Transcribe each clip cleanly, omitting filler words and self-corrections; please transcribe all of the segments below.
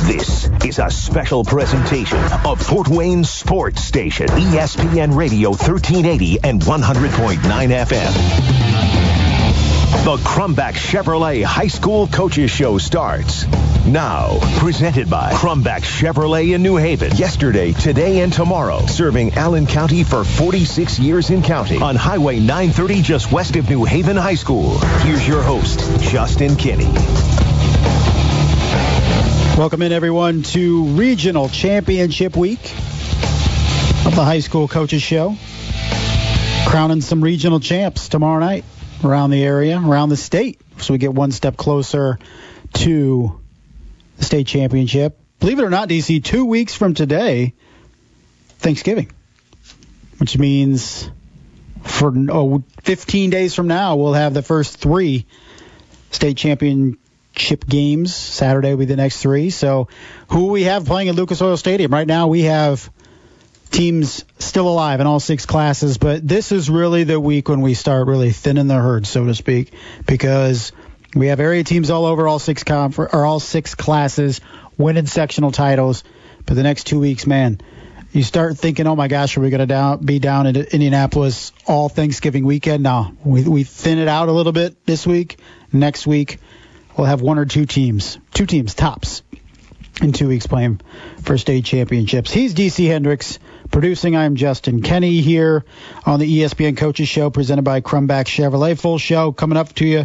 This is a special presentation of Fort Wayne Sports Station, ESPN Radio 1380 and 100.9 FM. The Crumback Chevrolet High School Coaches Show starts now. Presented by Crumback Chevrolet in New Haven. Yesterday, today, and tomorrow. Serving Allen County for 46 years in counting. On Highway 930 just west of New Haven High School. Here's your host, Justin Kinney. Welcome in, everyone, to Regional Championship Week of the High School Coaches Show. Crowning some regional champs tomorrow night around the area, around the state, so we get one step closer to the state championship. Believe it or not, DC, 2 weeks from today, Thanksgiving, which means for 15 days from now, we'll have the first 3 state championship games. Saturday will be the next 3. So who we have playing at Lucas Oil Stadium? Right now we have teams still alive in all 6 classes, but this is really the week when we start really thinning the herd, so to speak, because we have area teams all over all 6 classes winning sectional titles. But the next 2 weeks, man, you start thinking, oh my gosh, are we going to be down in Indianapolis all Thanksgiving weekend? No, we thin it out a little bit this week. Next week, we'll have 1 or 2 teams tops in 2 weeks playing for state championships. He's DC Hendricks. Producing, I'm Justin Kenny here on the ESPN Coaches Show presented by Crumback Chevrolet. Full show coming up to you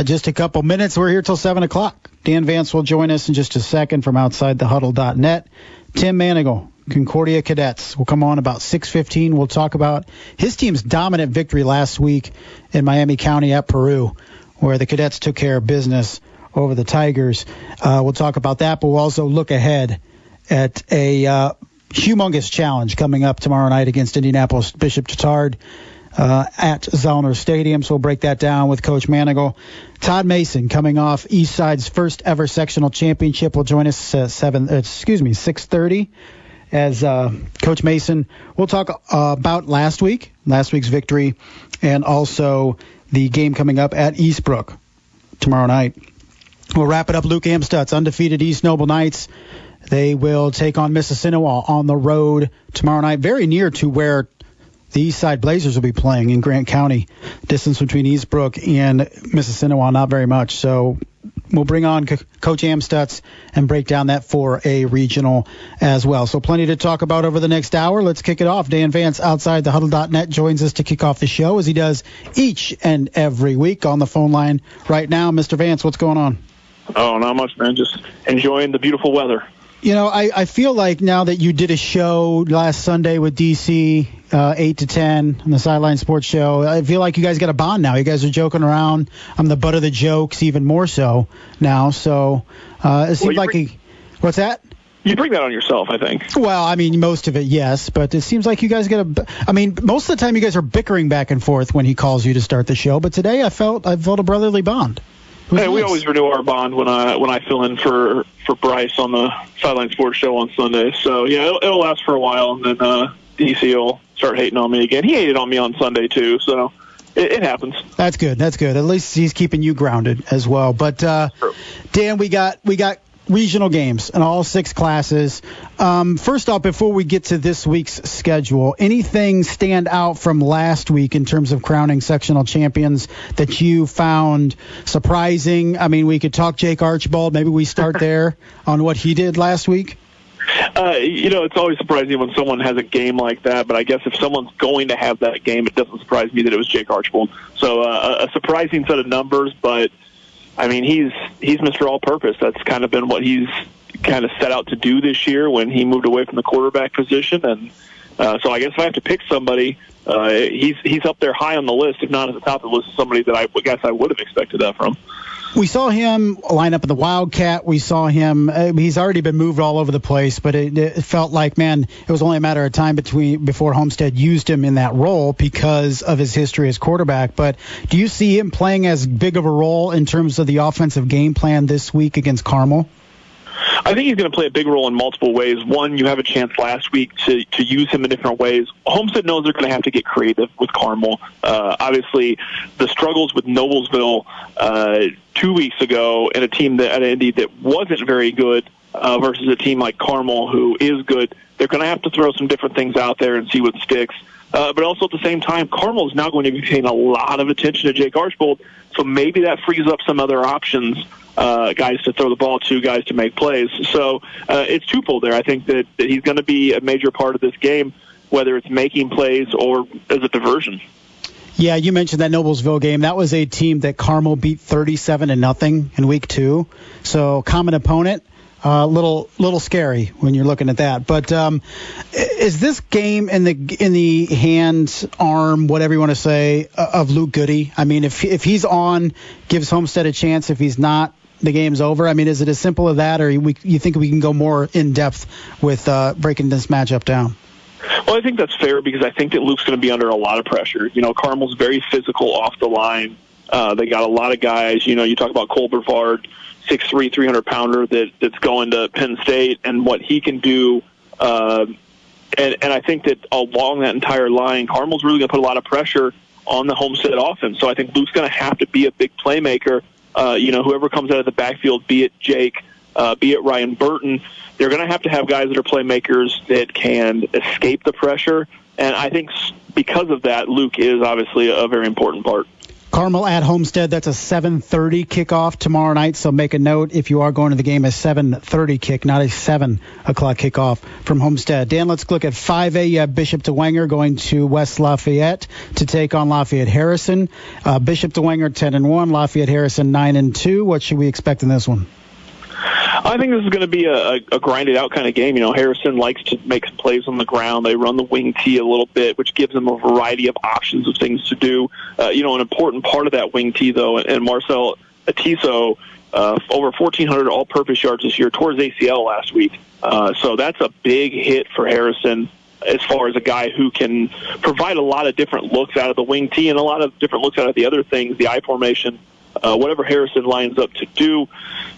just a couple minutes. We're here till 7 o'clock. Dan Vance will join us in just a second from OutsideTheHuddle.net. Tim Mannigel, Concordia Cadets, will come on about 6:15. We'll talk about his team's dominant victory last week in Miami County at Peru, where the Cadets took care of business over the Tigers. We'll talk about that, but we'll also look ahead at a humongous challenge coming up tomorrow night against Indianapolis Bishop Chatard at Zollner Stadium. So we'll break that down with Coach Mannigel. Todd Mason, coming off Eastside's first ever sectional championship, will join us at 6:30. As Coach Mason, we'll talk about last week's victory, and also the game coming up at Eastbrook tomorrow night. We'll wrap it up. Luke Amstutz, undefeated East Noble Knights. They will take on Mississinewa on the road tomorrow night, very near to where the Eastside Blazers will be playing in Grant County. Distance between Eastbrook and Mississinewa, not very much. So we'll bring on Coach Amstutz and break down that for a regional as well. So plenty to talk about over the next hour. Let's kick it off. Dan Vance, OutsideTheHuddle.net, joins us to kick off the show as he does each and every week on the phone line right now. Mr. Vance, what's going on? Oh, not much, man. Just enjoying the beautiful weather. You know, I feel like now that you did a show last Sunday with DC, 8 to 10 on the Sideline Sports Show, I feel like you guys got a bond now. You guys are joking around. I'm the butt of the jokes, even more so now. So it seems what's that? You bring that on yourself, I think. Well, I mean, most of it, yes. But it seems like you guys most of the time you guys are bickering back and forth when he calls you to start the show. But today I felt a brotherly bond. Hey, we always renew our bond when I fill in for Bryce on the Sideline Sports Show on Sunday. So, yeah, it'll last for a while, and then DC will start hating on me again. He hated on me on Sunday, too, so it happens. That's good. At least he's keeping you grounded as well. But, Dan, we got regional games in all 6 classes. First off, before we get to this week's schedule, anything stand out from last week in terms of crowning sectional champions that you found surprising? I mean, we could talk Jake Archibald. Maybe we start there on what he did last week. It's always surprising when someone has a game like that, but I guess if someone's going to have that game, it doesn't surprise me that it was Jake Archibald. So a surprising set of numbers, but I mean, he's Mr. All-Purpose. That's kind of been what he's kind of set out to do this year when he moved away from the quarterback position. And so I guess if I have to pick somebody, he's up there high on the list, if not at the top of the list, of somebody that I guess I would have expected that from. We saw him line up in the Wildcat. We saw him. He's already been moved all over the place, but it felt like, man, it was only a matter of time before Homestead used him in that role because of his history as quarterback. But do you see him playing as big of a role in terms of the offensive game plan this week against Carmel? I think he's going to play a big role in multiple ways. One, you have a chance last week to use him in different ways. Homestead knows they're going to have to get creative with Carmel. Obviously, the struggles with Noblesville 2 weeks ago and a team at Indy that wasn't very good versus a team like Carmel, who is good. They're going to have to throw some different things out there and see what sticks. But also at the same time, Carmel is now going to be paying a lot of attention to Jake Archbold, so maybe that frees up some other options, guys to throw the ball to, guys to make plays. So it's twofold there. I think that he's going to be a major part of this game, whether it's making plays or as a diversion. Yeah, you mentioned that Noblesville game. That was a team that Carmel beat 37-0 in week 2. So common opponent. Little scary when you're looking at that. But is this game in the hand, arm, whatever you want to say, of Luke Goody? I mean, if he's on, gives Homestead a chance. If he's not, the game's over. I mean, is it as simple as that, or you think we can go more in depth with breaking this matchup down? Well, I think that's fair because I think that Luke's going to be under a lot of pressure. You know, Carmel's very physical off the line. They got a lot of guys. You know, you talk about Cole Brevard, 6'3", 300-pounder that's going to Penn State, and what he can do. And I think that along that entire line, Carmel's really going to put a lot of pressure on the Homestead offense. So I think Luke's going to have to be a big playmaker. You know, whoever comes out of the backfield, be it Jake, be it Ryan Burton, they're going to have guys that are playmakers that can escape the pressure. And I think because of that, Luke is obviously a very important part. Carmel at Homestead, that's a 7:30 kickoff tomorrow night, so make a note if you are going to the game, a 7:30 kick, not a 7 o'clock kickoff from Homestead. Dan, let's look at 5A Bishop DeWenger going to West Lafayette to take on Lafayette Harrison. Bishop DeWenger 10-1, Lafayette Harrison 9-2. What should we expect in this one? I think this is going to be a grinded out kind of game. You know, Harrison likes to make some plays on the ground. They run the wing tee a little bit, which gives them a variety of options of things to do. You know, an important part of that wing tee, though, and Marcel Atiso, over 1,400 all-purpose yards this year, tore his ACL last week. So that's a big hit for Harrison as far as a guy who can provide a lot of different looks out of the wing tee and a lot of different looks out of the other things, the I formation, whatever Harrison lines up to do.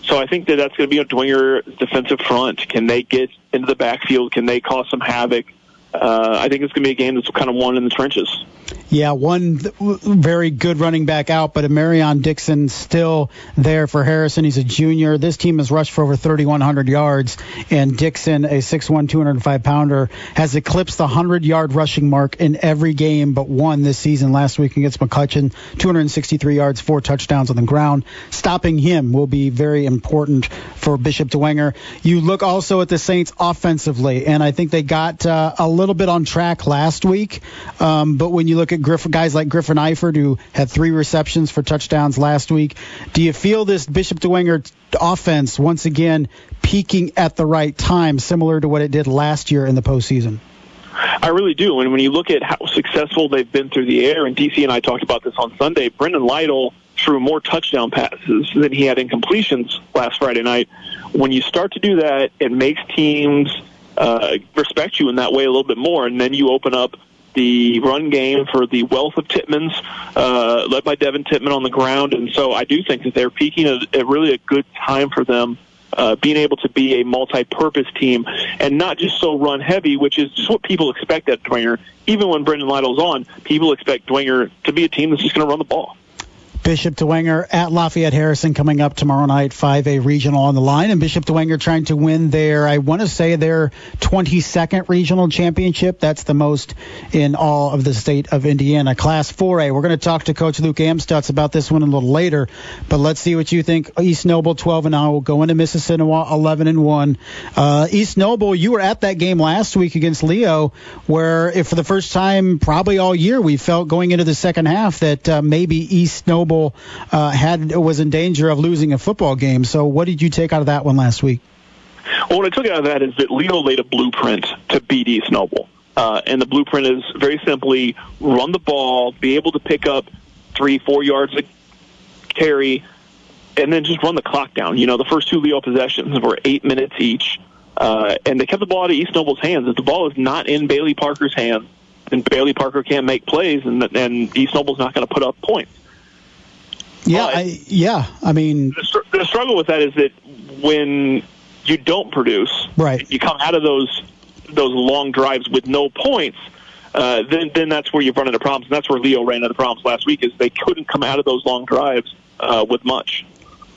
So I think that's going to be a Dwenger defensive front. Can they get into the backfield? Can they cause some havoc? I think it's going to be a game that's kind of won in the trenches. Yeah, one very good running back out, but Marion Dixon still there for Harrison. He's a junior. This team has rushed for over 3,100 yards, and Dixon, a 6'1", 205-pounder, has eclipsed the 100-yard rushing mark in every game but one this season. Last week against McCutcheon, 263 yards, 4 touchdowns on the ground. Stopping him will be very important for Bishop DeWenger. You look also at the Saints offensively, and I think they got a little bit on track last week, but when you look at guys like Griffin Eifert, who had 3 receptions for touchdowns last week, do you feel this Bishop DeWenger offense once again peaking at the right time, similar to what it did last year in the postseason? I really do. And when you look at how successful they've been through the air, and DC and I talked about this on Sunday, Brendan Lytle threw more touchdown passes than he had incompletions last Friday night. When you start to do that, it makes teams respect you in that way a little bit more, and then you open up the run game for the wealth of Tittmans, led by Devin Tittman on the ground. And so I do think that they're peaking at really a good time for them, being able to be a multi-purpose team and not just so run-heavy, which is just what people expect at Dwenger. Even when Brendan Lytle's on, people expect Dwenger to be a team that's just going to run the ball. Bishop DeWenger at Lafayette Harrison coming up tomorrow night, 5A regional on the line. And Bishop DeWenger trying to win their 22nd regional championship. That's the most in all of the state of Indiana. Class 4A. We're going to talk to Coach Luke Amstutz about this one a little later. But let's see what you think. East Noble 12-0, going to Mississinawa 11-1. East Noble, you were at that game last week against Leo, where if for the first time probably all year we felt going into the second half that maybe East Noble was in danger of losing a football game. So what did you take out of that one last week? Well, what I took out of that is that Leo laid a blueprint to beat East Noble. And the blueprint is very simply run the ball, be able to pick up 3-4 yards a carry, and then just run the clock down. You know, the first 2 Leo possessions were 8 minutes each. And they kept the ball out of East Noble's hands. If the ball is not in Bailey Parker's hands, then Bailey Parker can't make plays, and East Noble's not going to put up points. I mean, the struggle with that is that when you don't produce, right, you come out of those long drives with no points, then that's where you run into problems. And that's where Leo ran into problems last week, is they couldn't come out of those long drives with much.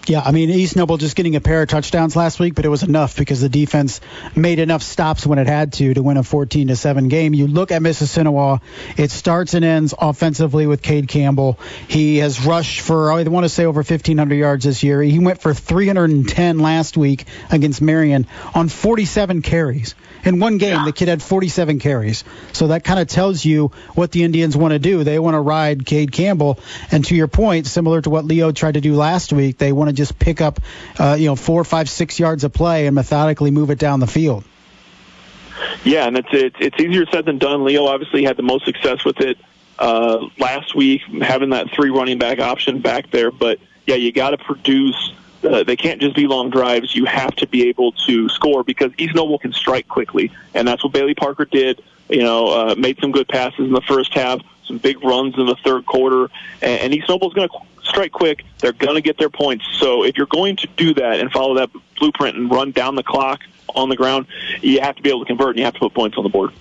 Yeah, I mean, East Noble just getting a pair of touchdowns last week, but it was enough because the defense made enough stops when it had to win a 14-7 game. You look at Mississinewa, it starts and ends offensively with Cade Campbell. He has rushed for, I want to say, over 1,500 yards this year. He went for 310 last week against Marion on 47 carries. In one game, the kid had 47 carries. So that kind of tells you what the Indians want to do. They want to ride Cade Campbell. And to your point, similar to what Leo tried to do last week, they want to just pick up 4, 5, 6 yards of play and methodically move it down the field. Yeah, and it's easier said than done. Leo obviously had the most success with it last week, having that 3 running back option back there. But, yeah, you got to produce. They can't just be long drives. You have to be able to score because East Noble can strike quickly, and that's what Bailey Parker did. Made some good passes in the first half, some big runs in the third quarter, and East Noble's going to strike quick. They're going to get their points. So if you're going to do that and follow that blueprint and run down the clock on the ground, you have to be able to convert and you have to put points on the board.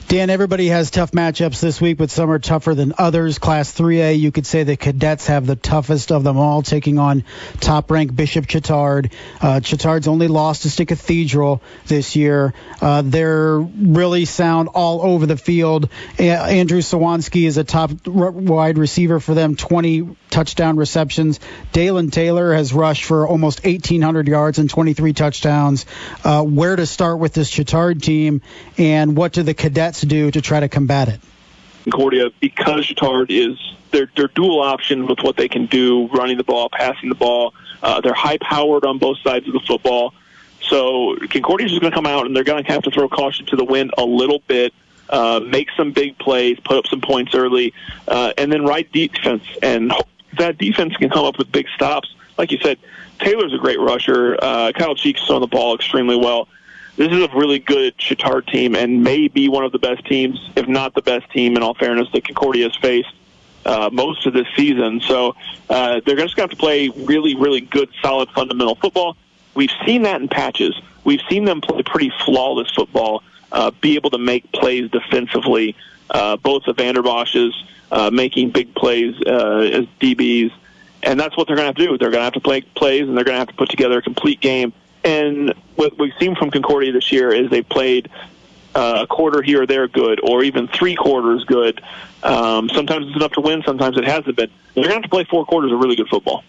Dan, everybody has tough matchups this week, but some are tougher than others. Class 3A, you could say the Cadets have the toughest of them all, taking on top-ranked Bishop Chatard. Chatard's only lost to Stick Cathedral this year. They're really sound all over the field. Andrew Sawanski is a top wide receiver for them, 20 touchdown receptions. Dalen Taylor has rushed for almost 1,800 yards and 23 touchdowns. Where to start with this Chatard team, and what do the Cadets do to try to combat it? Concordia, because Chatard is they're dual option with what they can do, running the ball, passing the ball. They're high-powered on both sides of the football. So Concordia's just going to come out, and they're going to have to throw caution to the wind a little bit, make some big plays, put up some points early, and then ride defense. And that defense can come up with big stops. Like you said, Taylor's a great rusher. Kyle Cheek's throwing the ball extremely well. This is a really good Chatard team and may be one of the best teams, if not the best team, in all fairness, that Concordia has faced most of this season. So they're just going to have to play really, really good, solid, fundamental football. We've seen that in patches. We've seen them play pretty flawless football, be able to make plays defensively, both the Vanderbosches making big plays as DBs. And that's what they're going to have to do. They're going to have to play plays, and they're going to have to put together a complete game. And what we've seen from Concordia this year is they played a quarter here or there good, or even 3 quarters good. Sometimes it's enough to win, sometimes it hasn't been. They're going to have to play 4 quarters of really good football.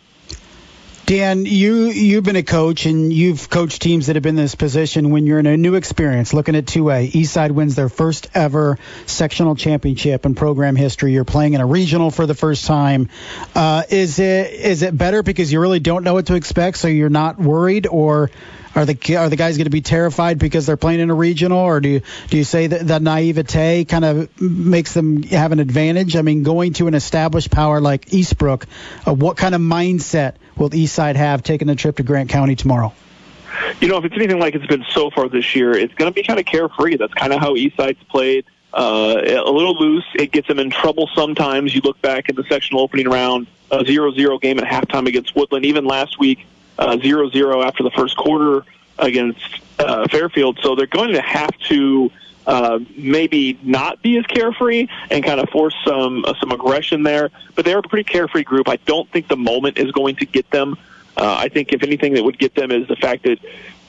Dan, you've been a coach, and you've coached teams that have been in this position when you're in a new experience. Looking at 2A, Eastside wins their first ever sectional championship in program history. You're playing in a regional for the first time. Is it better because you really don't know what to expect, so you're not worried, or are the guys going to be terrified because they're playing in a regional, or do you say that the naivete kind of makes them have an advantage? I mean, going to an established power like Eastbrook, what kind of mindset will Eastside have taking a trip to Grant County tomorrow? If it's anything like it's been so far this year, it's going to be kind of carefree. That's kind of how Eastside's played. A little loose. It gets them in trouble sometimes. You look back in the sectional opening round, a 0-0 game at halftime against Woodland. Even last week, 0-0 after the first quarter against Fairfield. So they're going to have to maybe not be as carefree and kind of force some aggression there. But they're a pretty carefree group. I don't think the moment is going to get them. I think if anything that would get them is the fact that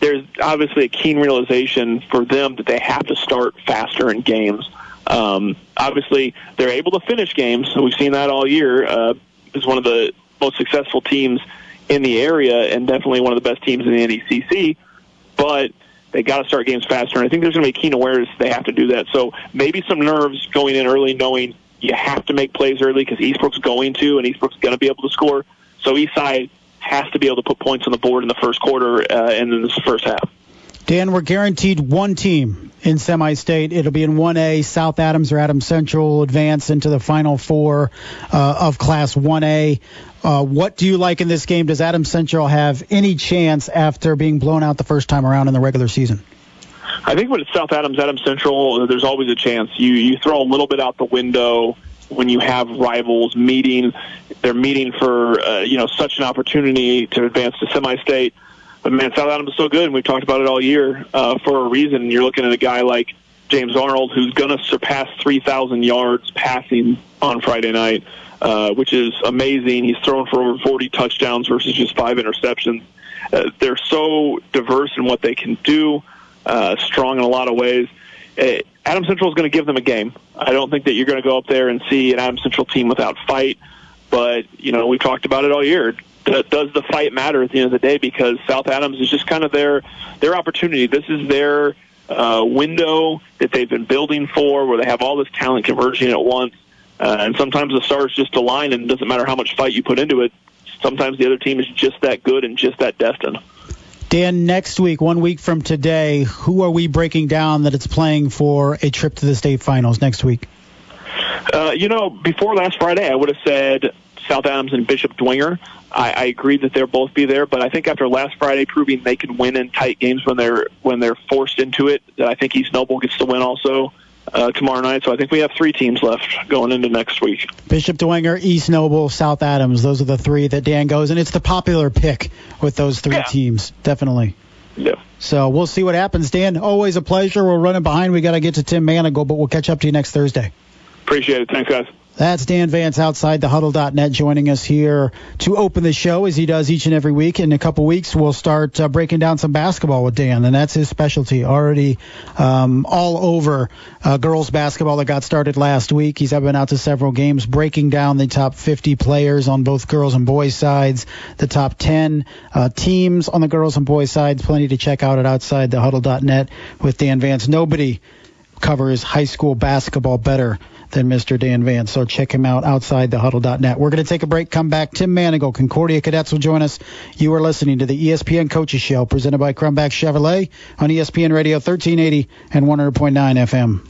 there's obviously a keen realization for them that they have to start faster in games. Obviously, they're able to finish games. We've seen that all year. Is one of the most successful teams in the area and definitely one of the best teams in the NECC. But they got to start games faster, and I think there's going to be a keen awareness they have to do that. So maybe some nerves going in early, knowing you have to make plays early because Eastbrook's going to, and Eastbrook's going to be able to score. So Eastside has to be able to put points on the board in the first quarter and in this first half. Dan, we're guaranteed one team in semi-state. It'll be in 1A. South Adams or Adams Central advance into the Final Four of Class 1A. What do you like in this game? Does Adams Central have any chance after being blown out the first time around in the regular season? I think when it's South Adams, Adams Central, there's always a chance. You throw a little bit out the window when you have rivals meeting. They're meeting for such an opportunity to advance to semi-state. But, man, South Adams is so good, and we've talked about it all year for a reason. You're looking at a guy like James Arnold, who's going to surpass 3,000 yards passing on Friday night. which is amazing. He's thrown for over 40 touchdowns versus just 5 interceptions. They're so diverse in what they can do, strong in a lot of ways. Adams Central is going to give them a game. I don't think that you're going to go up there and see an Adams Central team without fight, but, we've talked about it all year. Does the fight matter at the end of the day? Because South Adams is just kind of their opportunity. This is their window that they've been building for, where they have all this talent converging at once. And sometimes the stars just align, and it doesn't matter how much fight you put into it. Sometimes the other team is just that good and just that destined. Dan, next week, 1 week from today, who are we breaking down that it's playing for a trip to the state finals next week? Before last Friday, I would have said South Adams and Bishop Dwenger. I agree that they'll both be there, but I think after last Friday proving they can win in tight games when they're forced into it, that I think East Noble gets to win also tomorrow night. So I think we have 3 teams left going into next week. Bishop Dwenger, East Noble, South Adams. Those are the 3 that Dan goes, and it's the popular pick with those 3 teams, definitely. Yeah. So we'll see what happens. Dan, always a pleasure. We're running behind. We got to get to Tim Mannigel, but we'll catch up to you next Thursday. Appreciate it. Thanks, guys. That's Dan Vance, OutsideTheHuddle.net, joining us here to open the show, as he does each and every week. In a couple weeks, we'll start breaking down some basketball with Dan, and that's his specialty. Already all over girls basketball that got started last week. He's been out to several games, breaking down the top 50 players on both girls and boys sides, the top 10 teams on the girls and boys sides. Plenty to check out at OutsideTheHuddle.net with Dan Vance. Nobody covers high school basketball better than Mr. Dan Vance. So check him out, OutsideTheHuddle.net. We're going to take a break, come back. Tim Mannigel, Concordia Cadets will join us. You are listening to the ESPN Coaches Show, presented by Crumbach Chevrolet on ESPN Radio 1380 and 100.9 FM.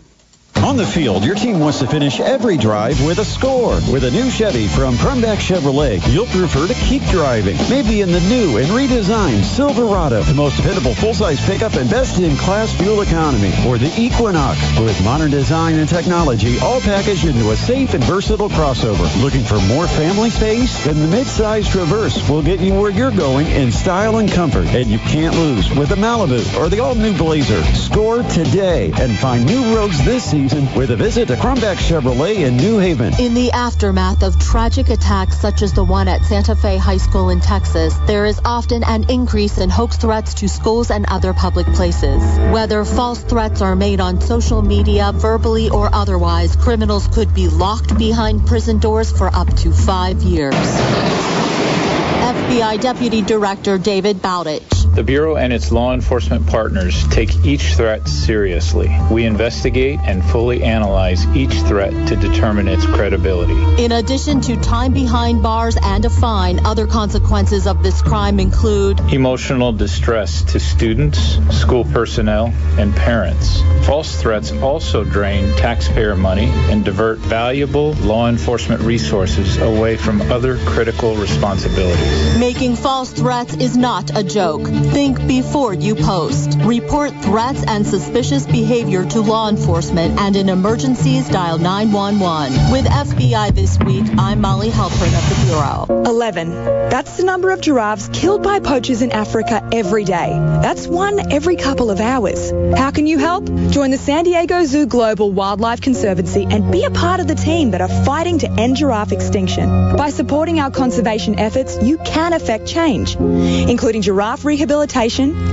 On the field, your team wants to finish every drive with a score. With a new Chevy from Crumbach Chevrolet, you'll prefer to keep driving. Maybe in the new and redesigned Silverado, the most dependable full-size pickup and best-in-class fuel economy. Or the Equinox, with modern design and technology, all packaged into a safe and versatile crossover. Looking for more family space? Then the mid-size Traverse will get you where you're going in style and comfort. And you can't lose with the Malibu or the all-new Blazer. Score today and find new roads this season with a visit to Crumbach Chevrolet in New Haven. In the aftermath of tragic attacks such as the one at Santa Fe High School in Texas, there is often an increase in hoax threats to schools and other public places. Whether false threats are made on social media, verbally or otherwise, criminals could be locked behind prison doors for up to 5 years. FBI Deputy Director David Bowditch. The Bureau and its law enforcement partners take each threat seriously. We investigate and fully analyze each threat to determine its credibility. In addition to time behind bars and a fine, other consequences of this crime include emotional distress to students, school personnel, and parents. False threats also drain taxpayer money and divert valuable law enforcement resources away from other critical responsibilities. Making false threats is not a joke. Think before you post. Report threats and suspicious behavior to law enforcement, and in emergencies, dial 911. With FBI This Week, I'm Molly Halpern of the Bureau. 11. That's the number of giraffes killed by poachers in Africa every day. That's one every couple of hours. How can you help? Join the San Diego Zoo Global Wildlife Conservancy and be a part of the team that are fighting to end giraffe extinction. By supporting our conservation efforts, you can affect change, including giraffe rehabilitation,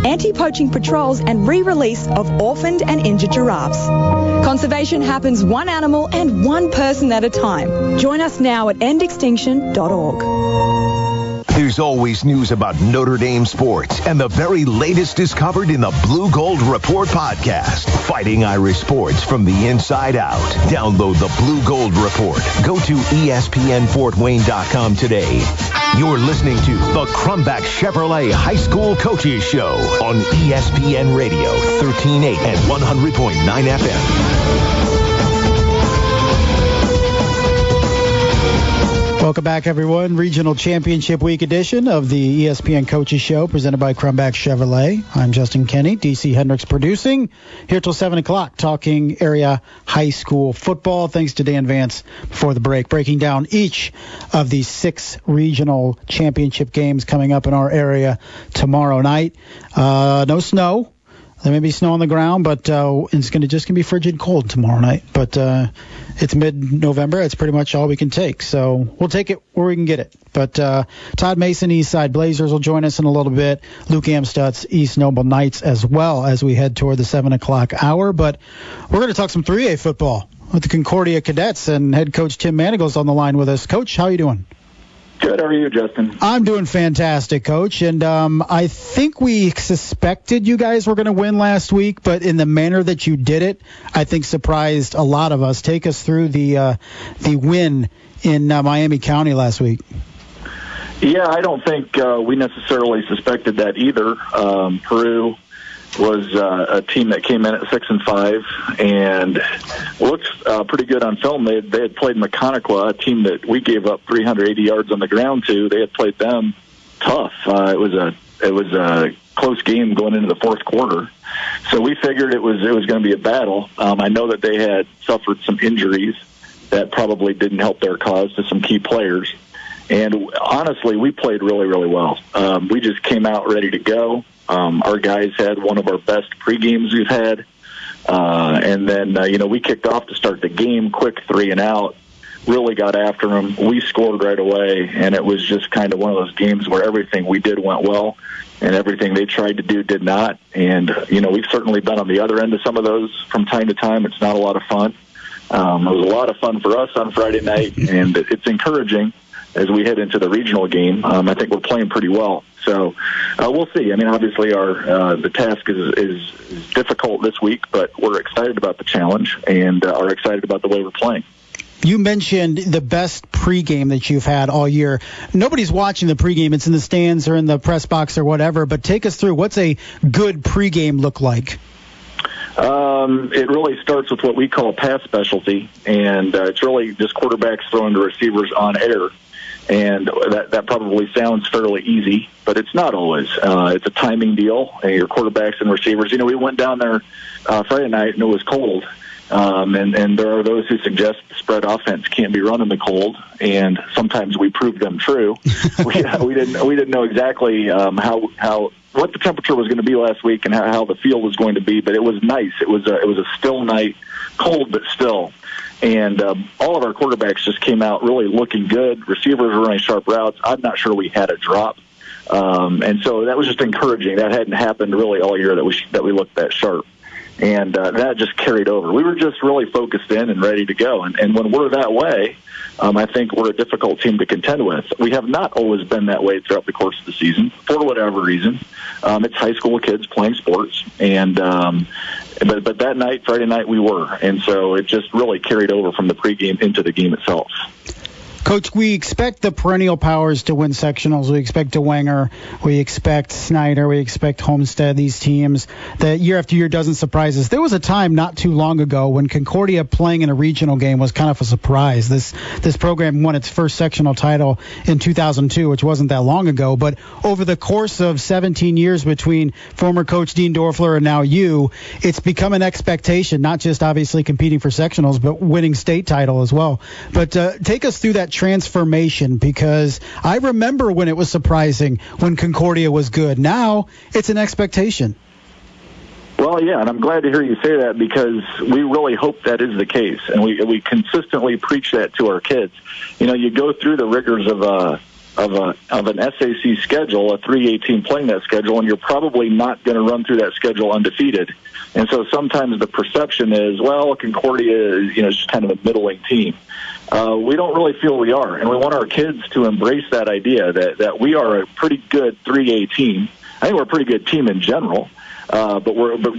anti-poaching patrols, and re-release of orphaned and injured giraffes. Conservation happens one animal and one person at a time. Join us now at endextinction.org. There's always news about Notre Dame sports, and the very latest is covered in the Blue Gold Report podcast. Fighting Irish sports from the inside out. Download the Blue Gold Report. Go to ESPNFortWayne.com today. You're listening to the Crumbach Chevrolet High School Coaches Show on ESPN Radio, 1380 and 100.9 FM. Welcome back, everyone. Regional Championship Week edition of the ESPN Coaches Show, presented by Crumbach Chevrolet. I'm Justin Kenny, DC Hendricks producing. Here till 7 o'clock, talking area high school football. Thanks to Dan Vance before the break, breaking down each of these 6 regional championship games coming up in our area tomorrow night. No snow. There may be snow on the ground, but it's going to just be frigid cold tomorrow night. But it's mid-November. It's pretty much all we can take. So we'll take it where we can get it. But Todd Mason, Eastside Blazers, will join us in a little bit. Luke Amstutz, East Noble Knights, as well as we head toward the 7 o'clock hour. But we're going to talk some 3A football with the Concordia Cadets, and head coach Tim Mannigel is on the line with us. Coach, how are you doing? Good. How are you, Justin? I'm doing fantastic, Coach. And I think we suspected you guys were going to win last week, but in the manner that you did it, I think surprised a lot of us. Take us through the win in Miami County last week. Yeah, I don't think we necessarily suspected that either. Peru was a team that came in at 6-5 and looked pretty good on film. They had played Maconaquah, a team that we gave up 380 yards on the ground to. They had played them tough. It was a close game going into the fourth quarter. So we figured it was going to be a battle. I know that they had suffered some injuries that probably didn't help their cause to some key players. And honestly, we played really, really well. We just came out ready to go. Our guys had one of our best pre-games we've had. And then, we kicked off to start the game, quick 3-and-out, really got after them. We scored right away, and it was just kind of one of those games where everything we did went well, and everything they tried to do did not. And, we've certainly been on the other end of some of those from time to time. It's not a lot of fun. It was a lot of fun for us on Friday night, and it's encouraging as we head into the regional game. I think we're playing pretty well. So we'll see. I mean, obviously the task is difficult this week, but we're excited about the challenge and are excited about the way we're playing. You mentioned the best pregame that you've had all year. Nobody's watching the pregame. It's in the stands or in the press box or whatever, but take us through. What's a good pregame look like? It really starts with what we call pass specialty, and it's really just quarterbacks throwing to receivers on air. And that probably sounds fairly easy, but it's not always. It's a timing deal, and your quarterbacks and receivers. We went down there Friday night, and it was cold. And there are those who suggest the spread offense can't be run in the cold, and sometimes we prove them true. we didn't know exactly what the temperature was going to be last week and how the field was going to be, but it was nice. It was a still night, cold but still. And all of our quarterbacks just came out really looking good. Receivers were running sharp routes. I'm not sure we had a drop. And so that was just encouraging. That hadn't happened really all year that we looked that sharp. And that just carried over. We were just really focused in and ready to go. And when we're that way, I think we're a difficult team to contend with. We have not always been that way throughout the course of the season, for whatever reason. It's high school kids playing sports. And but that night, Friday night, we were. And so it just really carried over from the pregame into the game itself. Coach, we expect the perennial powers to win sectionals. We expect DeWanger. We expect Snyder. We expect Homestead, these teams that year after year doesn't surprise us. There was a time not too long ago when Concordia playing in a regional game was kind of a surprise. This program won its first sectional title in 2002, which wasn't that long ago. But over the course of 17 years between former coach Dean Dorfler and now you, it's become an expectation, not just obviously competing for sectionals, but winning state title as well. But take us through that transformation, because I remember when it was surprising when Concordia was good. Now it's an expectation. Well, yeah, and I'm glad to hear you say that, because we really hope that is the case, and we consistently preach that to our kids. You go through the rigors of an SAC schedule, a 3A team playing that schedule, and you're probably not going to run through that schedule undefeated. And so sometimes the perception is, well, Concordia is just kind of a middling team. We don't really feel we are, and we want our kids to embrace that idea that we are a pretty good 3A team. I think we're a pretty good team in general, but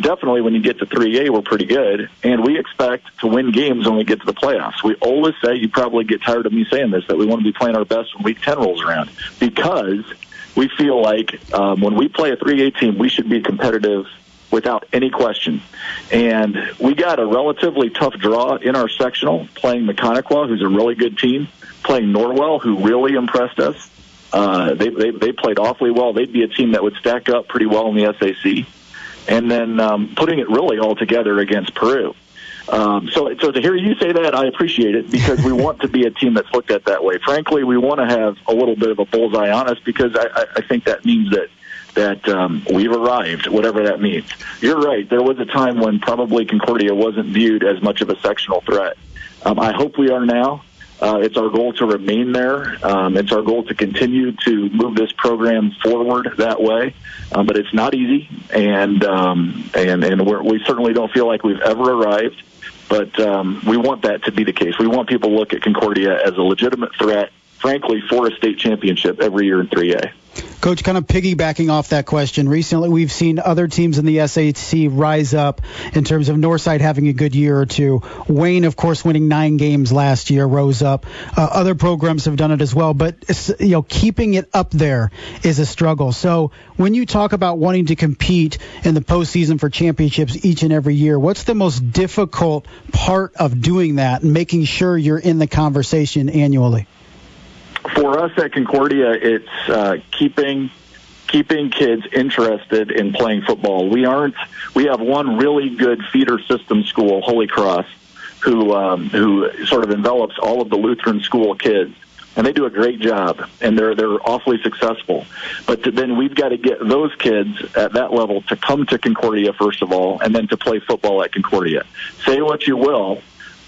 definitely when you get to 3A, we're pretty good, and we expect to win games when we get to the playoffs. We always say, you probably get tired of me saying this, that we want to be playing our best when Week 10 rolls around, because we feel like when we play a 3A team, we should be competitive without any question. And we got a relatively tough draw in our sectional, playing Maconaquah, who's a really good team, playing Norwell, who really impressed us. They played awfully well. They'd be a team that would stack up pretty well in the SAC. And then putting it really all together against Peru. So to hear you say that, I appreciate it, because we want to be a team that's looked at that way. Frankly, we want to have a little bit of a bullseye on us, because I think that means that that we've arrived, whatever that means. You're right. There was a time when probably Concordia wasn't viewed as much of a sectional threat. I hope we are now. It's our goal to remain there. It's our goal to continue to move this program forward that way. But it's not easy, and we certainly don't feel like we've ever arrived. But we want that to be the case. We want people to look at Concordia as a legitimate threat, frankly, for a state championship every year in 3A. Coach, kind of piggybacking off that question, recently we've seen other teams in the SAC rise up in terms of Northside having a good year or two. Wayne, of course, winning 9 games last year, rose up. Other programs have done it as well, but keeping it up there is a struggle. So when you talk about wanting to compete in the postseason for championships each and every year, what's the most difficult part of doing that and making sure you're in the conversation annually? For us at Concordia, it's keeping kids interested in playing football. We have one really good feeder system school, Holy Cross, who sort of envelops all of the Lutheran school kids, and they do a great job, and they're awfully successful. But then we've got to get those kids at that level to come to Concordia first of all, and then to play football at Concordia. Say what you will.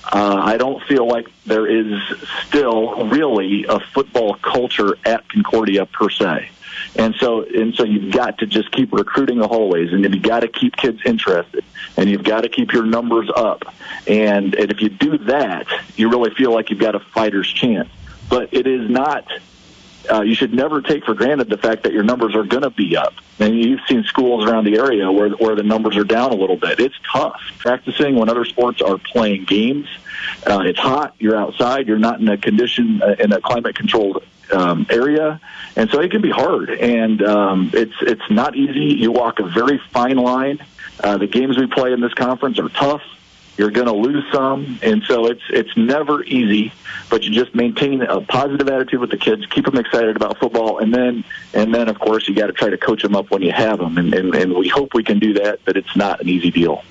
I don't feel like there is still really a football culture at Concordia per se. And so you've got to just keep recruiting the hallways, and you've got to keep kids interested, and you've got to keep your numbers up. And if you do that, you really feel like you've got a fighter's chance. But it is not you should never take for granted the fact that your numbers are going to be up. And you've seen schools around the area where the numbers are down a little bit. It's tough practicing when other sports are playing games. It's hot. You're outside. You're not in a climate-controlled area. And so it can be hard. And it's not easy. You walk a very fine line. The games we play in this conference are tough. You're going to lose some, and so it's never easy. But you just maintain a positive attitude with the kids, keep them excited about football, and then of course you got to try to coach them up when you have them, and we hope we can do that. But it's not an easy deal.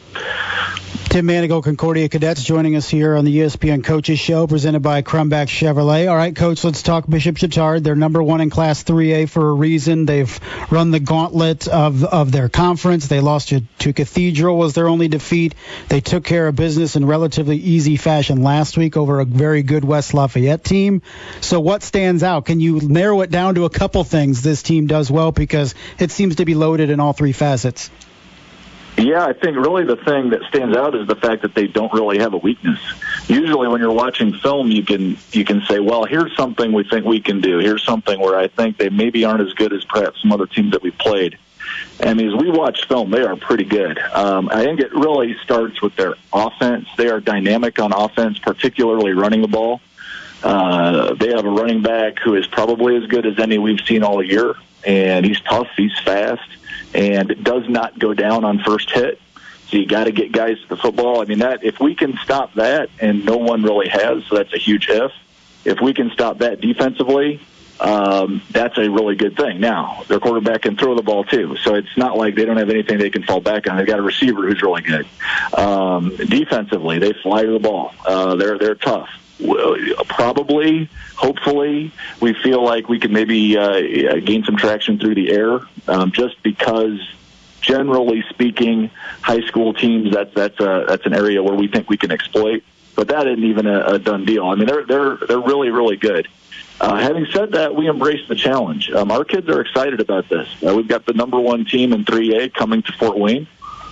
Tim Mannigel, Concordia Cadets, joining us here on the ESPN Coaches Show, presented by Crumback Chevrolet. All right, Coach, let's talk Bishop Chatard. They're number 1 in Class 3A for a reason. They've run the gauntlet of their conference. They lost to Cathedral was their only defeat. They took care of business in relatively easy fashion last week over a very good West Lafayette team. So what stands out? Can you narrow it down to a couple things this team does well, because it seems to be loaded in all 3 facets? Yeah, I think really the thing that stands out is the fact that they don't really have a weakness. Usually when you're watching film, you can say, well, here's something we think we can do. Here's something where I think they maybe aren't as good as perhaps some other teams that we've played. I mean, as we watch film, they are pretty good. I think it really starts with their offense. They are dynamic on offense, particularly running the ball. They have a running back who is probably as good as any we've seen all year, and he's tough, he's fast, and it does not go down on first hit. So you got to get guys to the football. I mean, that if we can stop that, and no one really has, so that's a huge if. If we can stop that defensively, that's a really good thing. Now, their quarterback can throw the ball too, so it's not like they don't have anything they can fall back on. They've got a receiver who's really good. Defensively, they fly to the ball. They're tough. Probably, hopefully, we feel like we can maybe gain some traction through the air, just because, generally speaking, high school teams, that's an area where we think we can exploit. But that isn't even a done deal. I mean, they're really, really good. Having said that, we embrace the challenge. Our kids are excited about this. We've got the number 1 team in 3A coming to Fort Wayne.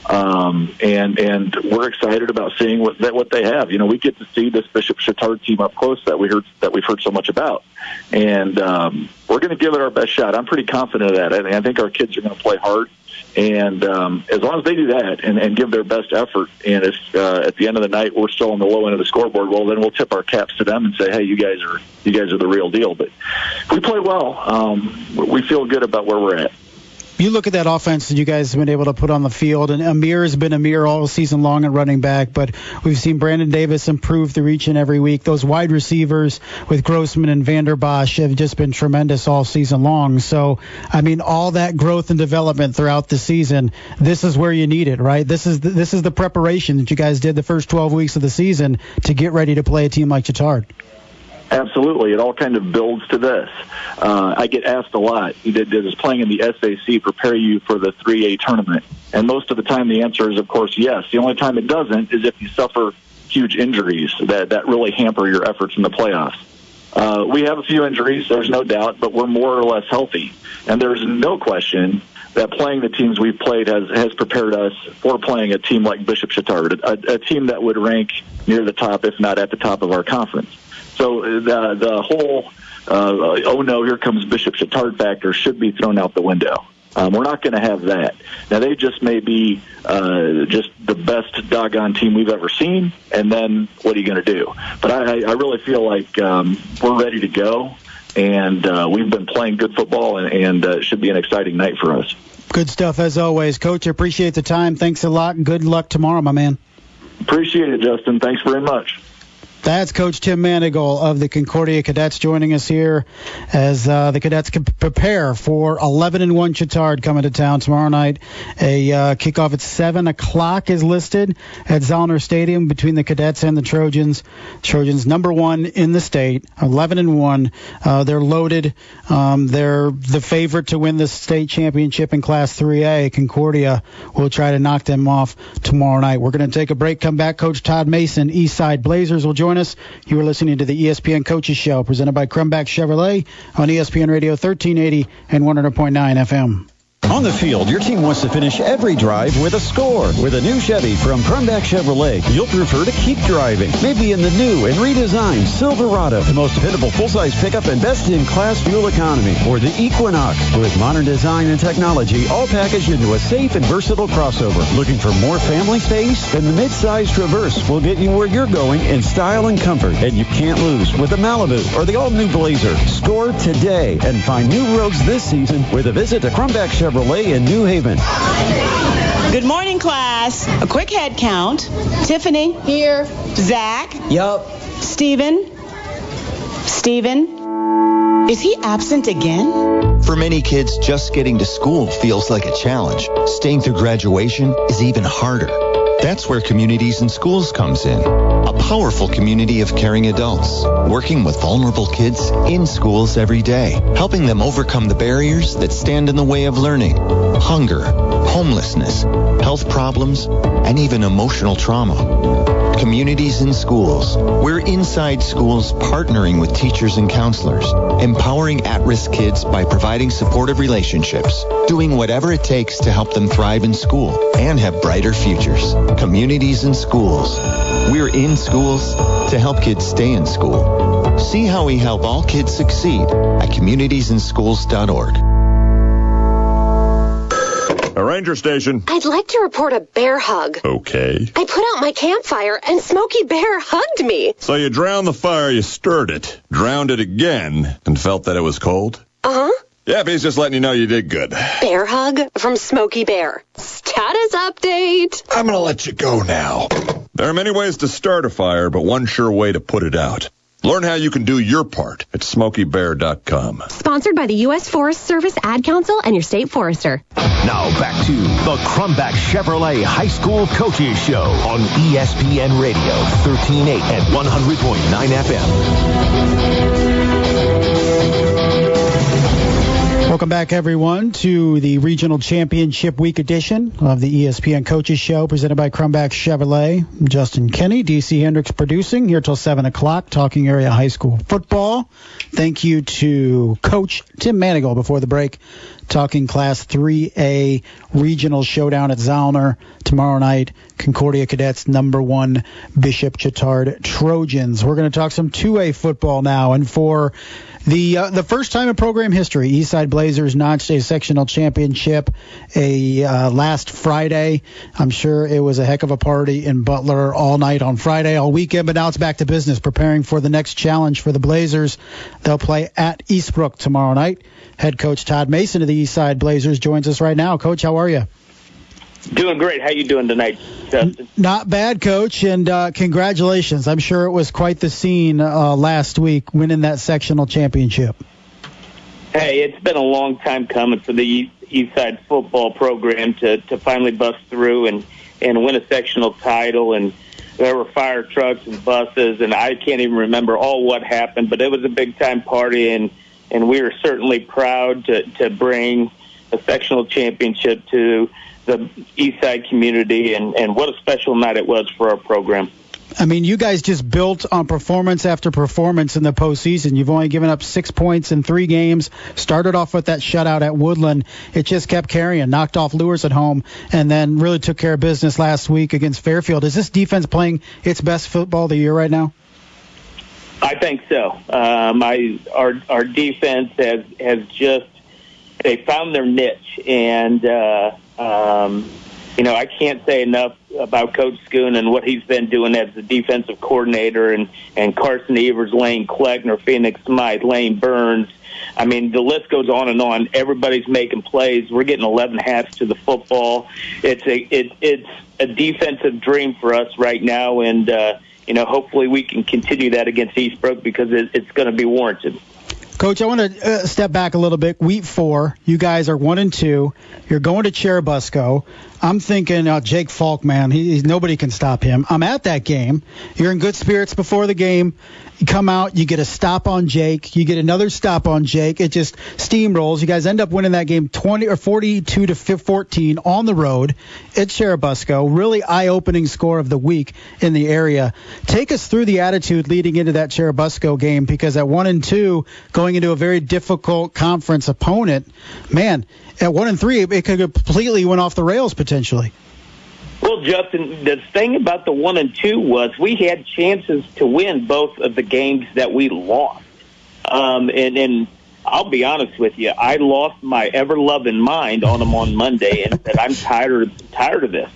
And we're excited about seeing what they have. You know, we get to see this Bishop Chatard team up close that we've heard so much about, and we're going to give it our best shot. I'm pretty confident of that. I think our kids are going to play hard, and as long as they do that and give their best effort, and if at the end of the night we're still on the low end of the scoreboard, well, then we'll tip our caps to them and say, hey, you guys are the real deal. But we play well. We feel good about where we're at. You look at that offense that you guys have been able to put on the field, and Amir has been Amir all season long at running back, but we've seen Brandon Davis improve through each and every week. Those wide receivers with Grossman and Vanderbosch have just been tremendous all season long. So, I mean, all that growth and development throughout the season, this is where you need it, right? This is the preparation that you guys did the first 12 weeks of the season to get ready to play a team like Chatard. Absolutely. It all kind of builds to this. I get asked a lot, does playing in the SAC prepare you for the 3A tournament? And most of the time the answer is, of course, yes. The only time it doesn't is if you suffer huge injuries that really hamper your efforts in the playoffs. We have a few injuries, there's no doubt, but we're more or less healthy. And there's no question that playing the teams we've played has prepared us for playing a team like Bishop Chatard, a team that would rank near the top, if not at the top of our conference. So the whole, oh no, here comes Bishop Chatard factor should be thrown out the window. We're not going to have that. Now, they just may be just the best doggone team we've ever seen, and then what are you going to do? But I really feel like we're ready to go, and we've been playing good football, and it should be an exciting night for us. Good stuff as always. Coach, I appreciate the time. Thanks a lot, and good luck tomorrow, my man. Appreciate it, Justin. Thanks very much. That's Coach Tim Mannigel of the Concordia Cadets joining us here as the Cadets can prepare for 11-1 Chatard coming to town tomorrow night. A kickoff at 7 o'clock is listed at Zollner Stadium between the Cadets and the Trojans. Trojans number 1 in the state, 11-1. They're loaded. They're the favorite to win the state championship in Class 3A. Concordia will try to knock them off tomorrow night. We're going to take a break, come back. Coach Todd Mason, Eastside Blazers, will join us. You are listening to the ESPN Coaches Show, presented by Crumback Chevrolet on ESPN Radio 1380 and 100.9 FM. On the field, your team wants to finish every drive with a score. With a new Chevy from Crumback Chevrolet, you'll prefer to keep driving. Maybe in the new and redesigned Silverado, the most dependable full-size pickup and best-in-class fuel economy. Or the Equinox, with modern design and technology, all packaged into a safe and versatile crossover. Looking for more family space? Then the mid-size Traverse will get you where you're going in style and comfort. And you can't lose with the Malibu or the all-new Blazer. Score today and find new roads this season with a visit to Crumback Chevrolet in New Haven. Good morning, class. A quick head count. Tiffany. Here. Zach. Yup. Steven. Is he absent again? For many kids, just getting to school feels like a challenge. Staying through graduation is even harder. That's where Communities in Schools comes in. A powerful community of caring adults, working with vulnerable kids in schools every day, helping them overcome the barriers that stand in the way of learning. Hunger, homelessness, health problems, and even emotional trauma. Communities in Schools. We're inside schools partnering with teachers and counselors, empowering at-risk kids by providing supportive relationships, doing whatever it takes to help them thrive in school and have brighter futures. Communities in Schools. We're in schools to help kids stay in school. See how we help all kids succeed at communitiesinschools.org. A ranger station. I'd like to report a bear hug. Okay. I put out my campfire and Smokey Bear hugged me. So you drowned the fire, you stirred it, drowned it again, and felt that it was cold? Uh-huh. Yeah, he's just letting you know you did good. Bear hug from Smokey Bear. Status update. I'm going to let you go now. There are many ways to start a fire, but one sure way to put it out. Learn how you can do your part at SmokeyBear.com. Sponsored by the U.S. Forest Service, Ad Council, and your state forester. Now back to the Crumback Chevrolet High School Coaches Show on ESPN Radio, 1380 and 100.9 FM. Welcome back, everyone, to the Regional Championship Week edition of the ESPN Coaches Show, presented by Crumback Chevrolet. I'm Justin Kenny, DC Hendricks producing, here till 7 o'clock, talking area high school football. Thank you to Coach Tim Mannigel before the break, talking Class 3A Regional Showdown at Zollner tomorrow night. Concordia Cadets #1 Bishop Chatard Trojans. We're going to talk some 2A football now, and for the first time in program history, Eastside Blazers notched a sectional championship last Friday. I'm sure it was a heck of a party in Butler all night on Friday, all weekend, but now it's back to business, preparing for the next challenge for the Blazers. They'll play at Eastbrook tomorrow night. Head coach Todd Mason of the Eastside Blazers joins us right now. Coach, how are you? Doing great. How you doing tonight, Justin? Not bad, Coach, and congratulations. I'm sure it was quite the scene last week, winning that sectional championship. Hey, it's been a long time coming for the Eastside football program to finally bust through and win a sectional title. And there were fire trucks and buses, and I can't even remember all what happened, but it was a big-time party, and we were certainly proud to bring a sectional championship to the Eastside community, and what a special night it was for our program. I mean, you guys just built on performance after performance in the postseason. You've only given up 6 points in 3 games. Started off with that shutout at Woodland. It just kept carrying, knocked off Lures at home, and then really took care of business last week against Fairfield. Is this defense playing its best football of the year right now? I think so. Our defense has just, they found their niche, and I can't say enough about Coach Schoon and what he's been doing as the defensive coordinator, and Carson Evers, Lane Kleckner, Phoenix Smythe, Lane Burns. I mean, the list goes on and on. Everybody's making plays. We're getting 11 hats to the football. It's a defensive dream for us right now, and hopefully we can continue that against Eastbrook because it's going to be warranted. Coach, I want to step back a little bit. Week 4, you guys are 1-2. You're going to Cherubusco. I'm thinking Jake Falk, man. Nobody can stop him. I'm at that game. You're in good spirits before the game. You come out, you get a stop on Jake. You get another stop on Jake. It just steamrolls. You guys end up winning that game 42-14 on the road at Cherubusco. Really eye-opening score of the week in the area. Take us through the attitude leading into that Cherubusco game, because at 1-2, going into a very difficult conference opponent, man, at 1-3, it could have completely went off the rails potentially. Well, Justin, the thing about the 1-2 was we had chances to win both of the games that we lost. And I'll be honest with you, I lost my ever-loving mind on them on Monday and said, I'm tired of this.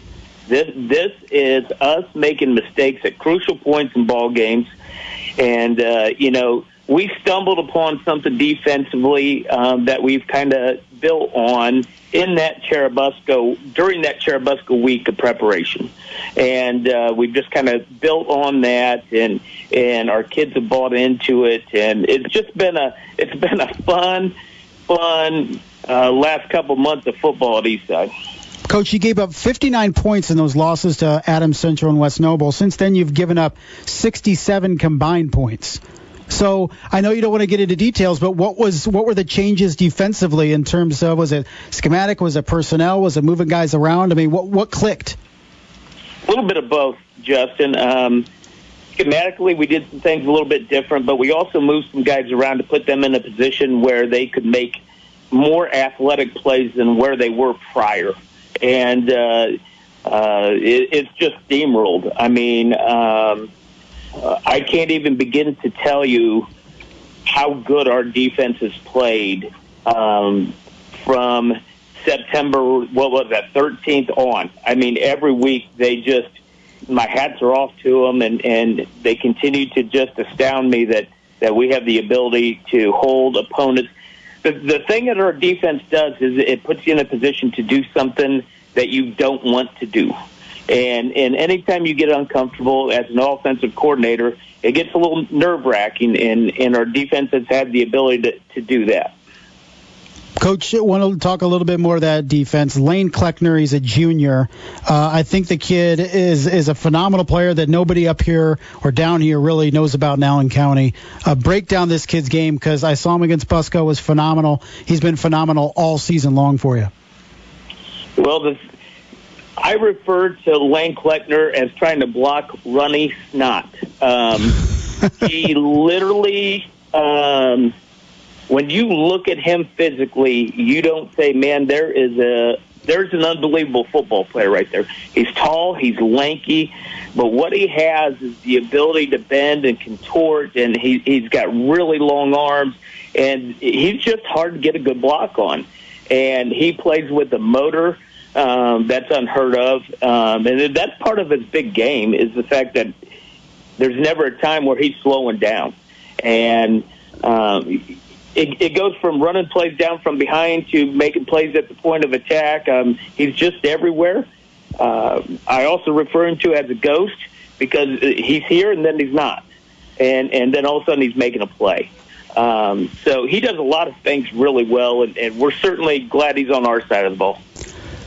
This is us making mistakes at crucial points in ball games. And, we stumbled upon something defensively that we've kind of built on in that during that Cherubusco week of preparation. And we've just kind of built on that, and our kids have bought into it. And it's just been a fun last couple months of football at Eastside. Coach, you gave up 59 points in those losses to Adams Central and West Noble. Since then, you've given up 67 combined points. So I know you don't want to get into details, but what were the changes defensively in terms of, was it schematic, was it personnel, was it moving guys around? I mean, what clicked? A little bit of both, Justin. Schematically, we did some things a little bit different, but we also moved some guys around to put them in a position where they could make more athletic plays than where they were prior. And it's just steamrolled. I mean, I can't even begin to tell you how good our defense has played from September, 13th on. I mean, every week my hats are off to them, and they continue to just astound me that we have the ability to hold opponents. The thing that our defense does is it puts you in a position to do something that you don't want to do. And anytime you get uncomfortable as an offensive coordinator, it gets a little nerve-wracking, and our defense has had the ability to do that. Coach, I want to talk a little bit more of that defense. Lane Kleckner, he's a junior. I think the kid is a phenomenal player that nobody up here or down here really knows about in Allen County. Break down this kid's game, because I saw him against Busco, was phenomenal. He's been phenomenal all season long for you. Well, I refer to Lane Kleckner as trying to block runny snot. He literally, when you look at him physically, you don't say, man, there's an unbelievable football player right there. He's tall, he's lanky, but what he has is the ability to bend and contort, and he's got really long arms, and he's just hard to get a good block on. And he plays with a motor that's unheard of. And that's part of his big game, is the fact that there's never a time where he's slowing down. And it goes from running plays down from behind to making plays at the point of attack. He's just everywhere. I also refer him to as a ghost, because he's here and then he's not. And then all of a sudden he's making a play. So he does a lot of things really well, and we're certainly glad he's on our side of the ball.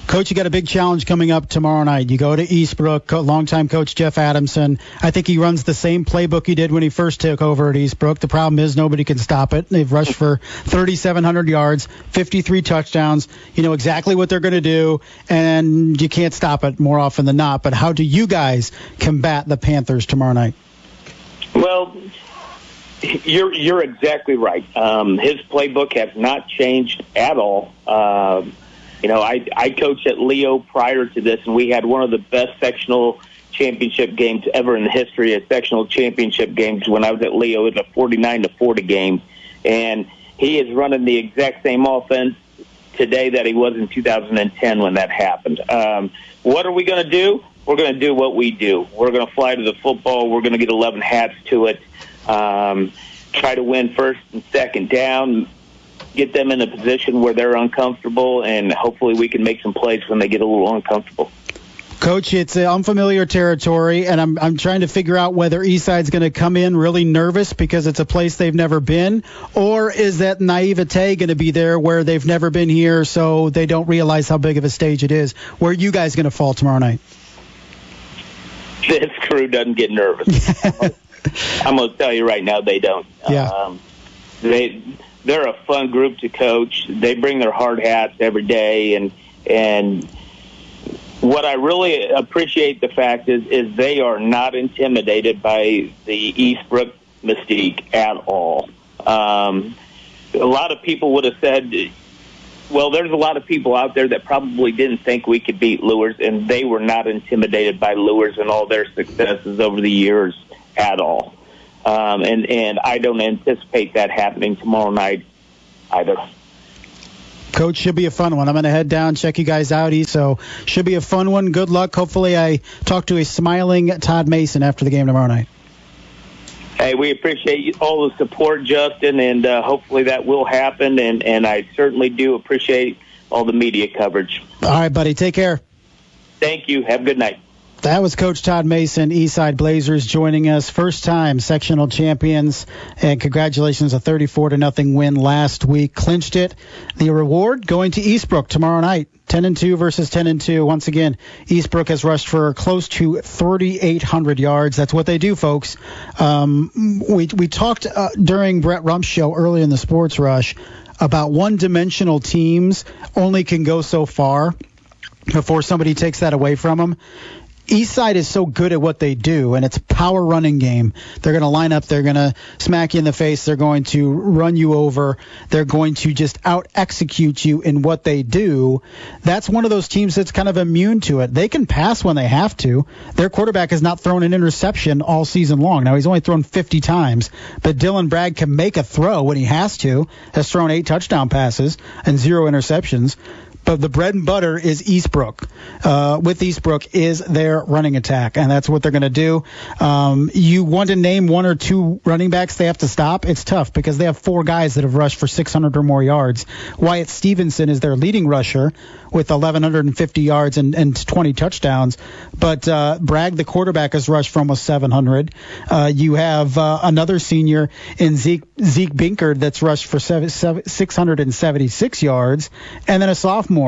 Coach, you got a big challenge coming up tomorrow night. You go to Eastbrook, longtime coach Jeff Adamson. I think he runs the same playbook he did when he first took over at Eastbrook. The problem is nobody can stop it. They've rushed for 3,700 yards, 53 touchdowns. You know exactly what they're going to do, and you can't stop it more often than not. But how do you guys combat the Panthers tomorrow night? Well, you're exactly right. His playbook has not changed at all. I coached at Leo prior to this, and we had one of the best sectional championship games ever in the history of sectional championship games when I was at Leo. It was a 49-40 game, and he is running the exact same offense today that he was in 2010 when that happened. What are we going to do? We're going to do what we do. We're going to fly to the football. We're going to get 11 hats to it. Try to win first and second down, get them in a position where they're uncomfortable, and hopefully we can make some plays when they get a little uncomfortable. Coach, it's unfamiliar territory, and I'm trying to figure out whether Eastside's going to come in really nervous because it's a place they've never been, or is that naivete going to be there where they've never been here so they don't realize how big of a stage it is? Where are you guys going to fall tomorrow night? This crew doesn't get nervous. I'm going to tell you right now, they don't. Yeah. They're a fun group to coach. They bring their hard hats every day, and what I really appreciate the fact is they are not intimidated by the Eastbrook mystique at all. A lot of people would have said, well, there's a lot of people out there that probably didn't think we could beat Lures, and they were not intimidated by Lures and all their successes over the years at all. And I don't anticipate that happening tomorrow night either. Coach, should be a fun one. I'm going to head down, check you guys out, so should be a fun one. Good luck. Hopefully I talk to a smiling Todd Mason after the game tomorrow night. Hey, we appreciate all the support, Justin, and hopefully that will happen, and I certainly do appreciate all the media coverage. All right, buddy. Take care. Thank you. Have a good night. That was Coach Todd Mason, Eastside Blazers, joining us. First time sectional champions, and congratulations, a 34-0 win last week. Clinched it. The reward going to Eastbrook tomorrow night. 10-2 versus 10-2. Once again, Eastbrook has rushed for close to 3,800 yards. That's what they do, folks. We talked during Brett Rump's show earlier in the Sports Rush about one-dimensional teams only can go so far before somebody takes that away from them. Eastside is so good at what they do, and it's a power running game. They're going to line up. They're going to smack you in the face. They're going to run you over. They're going to just out-execute you in what they do. That's one of those teams that's kind of immune to it. They can pass when they have to. Their quarterback has not thrown an interception all season long. Now, he's only thrown 50 times, but Dylan Bragg can make a throw when he has to, has thrown 8 touchdown passes and 0 interceptions. But the bread and butter is Eastbrook. With Eastbrook is their running attack, and that's what they're going to do. You want to name 1 or 2 running backs they have to stop? It's tough because they have 4 guys that have rushed for 600 or more yards. Wyatt Stevenson is their leading rusher with 1,150 yards and 20 touchdowns. But Bragg, the quarterback, has rushed for almost 700. You have another senior in Zeke Binkard that's rushed for 676 yards, and then a sophomore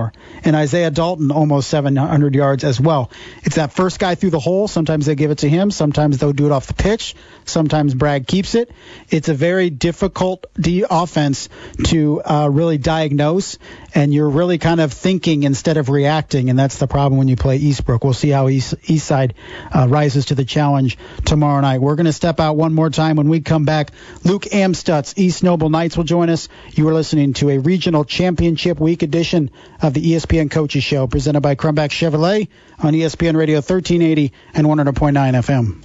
and Isaiah Dalton, almost 700 yards as well. It's that first guy through the hole. Sometimes they give it to him. Sometimes they'll do it off the pitch. Sometimes Bragg keeps it. It's a very difficult offense to really diagnose, and you're really kind of thinking instead of reacting, and that's the problem when you play Eastbrook. We'll see how Eastside rises to the challenge tomorrow night. We're going to step out one more time. When we come back, Luke Amstutz, East Noble Knights, will join us. You are listening to a Regional Championship Week edition of the ESPN Coaches Show, presented by Crumback Chevrolet on ESPN Radio 1380 and 100.9 FM.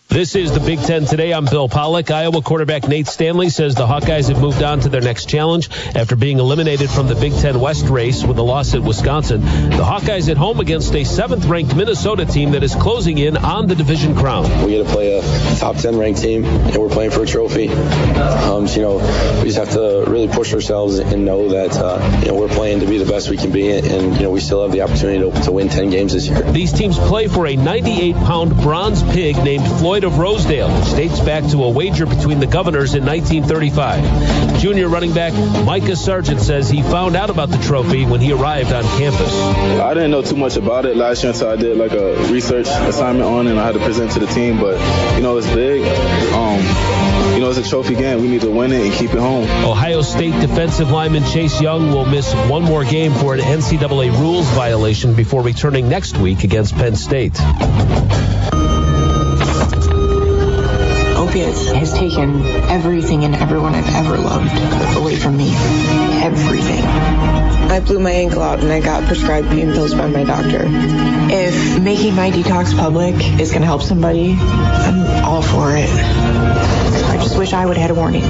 This is the Big Ten Today. I'm Bill Pollack. Iowa quarterback Nate Stanley says the Hawkeyes have moved on to their next challenge after being eliminated from the Big Ten West race with a loss at Wisconsin. The Hawkeyes at home against a 7th-ranked Minnesota team that is closing in on the division crown. We get to play a top 10-ranked team, and we're playing for a trophy. We just have to really push ourselves and know that we're playing to be the best we can be, and we still have the opportunity to win 10 games this year. These teams play for a 98-pound bronze pig named Floyd Floyd of Rosedale, which dates back to a wager between the governors in 1935. Junior running back Micah Sargent says he found out about the trophy when he arrived on campus. I didn't know too much about it last year until I did like a research assignment on it, and I had to present to the team. But, it's big. It's a trophy game. We need to win it and keep it home. Ohio State defensive lineman Chase Young will miss one more game for an NCAA rules violation before returning next week against Penn State. Opiates has taken everything and everyone I've ever loved away from me. Everything. I blew my ankle out and I got prescribed pain pills by my doctor. If making my detox public is going to help somebody, I'm all for it. I just wish I would have had a warning.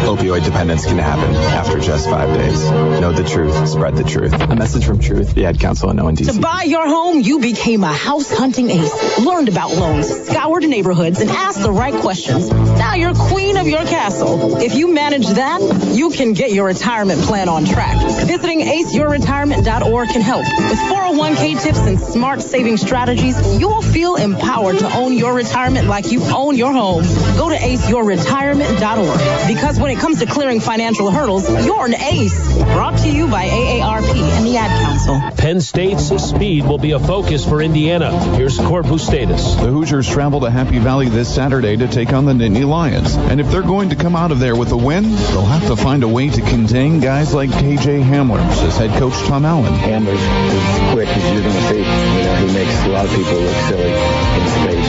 Opioid dependence can happen after just 5 days. Know the truth. Spread the truth. A message from Truth, the Ad Council in ONDC. To buy your home, you became a house hunting ace. Learned about loans, scoured neighborhoods, and asked the right questions. Now you're queen of your castle. If you manage that, you can get your retirement plan on track. Visiting aceyourretirement.org can help. With 401k tips and smart saving strategies, you'll feel empowered to own your retirement like you own your home. Go to aceyourretirement.org. Because when it comes to clearing financial hurdles, you're an ace. Brought to you by AARP and the Ad Council. Penn State's speed will be a focus for Indiana. Here's Cord Bustatus. The Hoosiers travel to Happy Valley this Saturday to take on the Nittany Lions. And if they're going to come out of there with a win, they'll have to find a way to contain guys like KJ Hamler, says head coach Tom Allen. Hamler's as quick as you're going to see. He makes a lot of people look silly in space,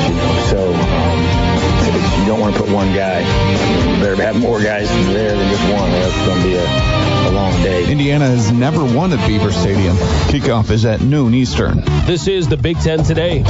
So, you don't want to put one guy. You better have more guys there than just one, or it's going to be a long day. Indiana has never won at Beaver Stadium. Kickoff is at noon Eastern. This is the Big Ten Today.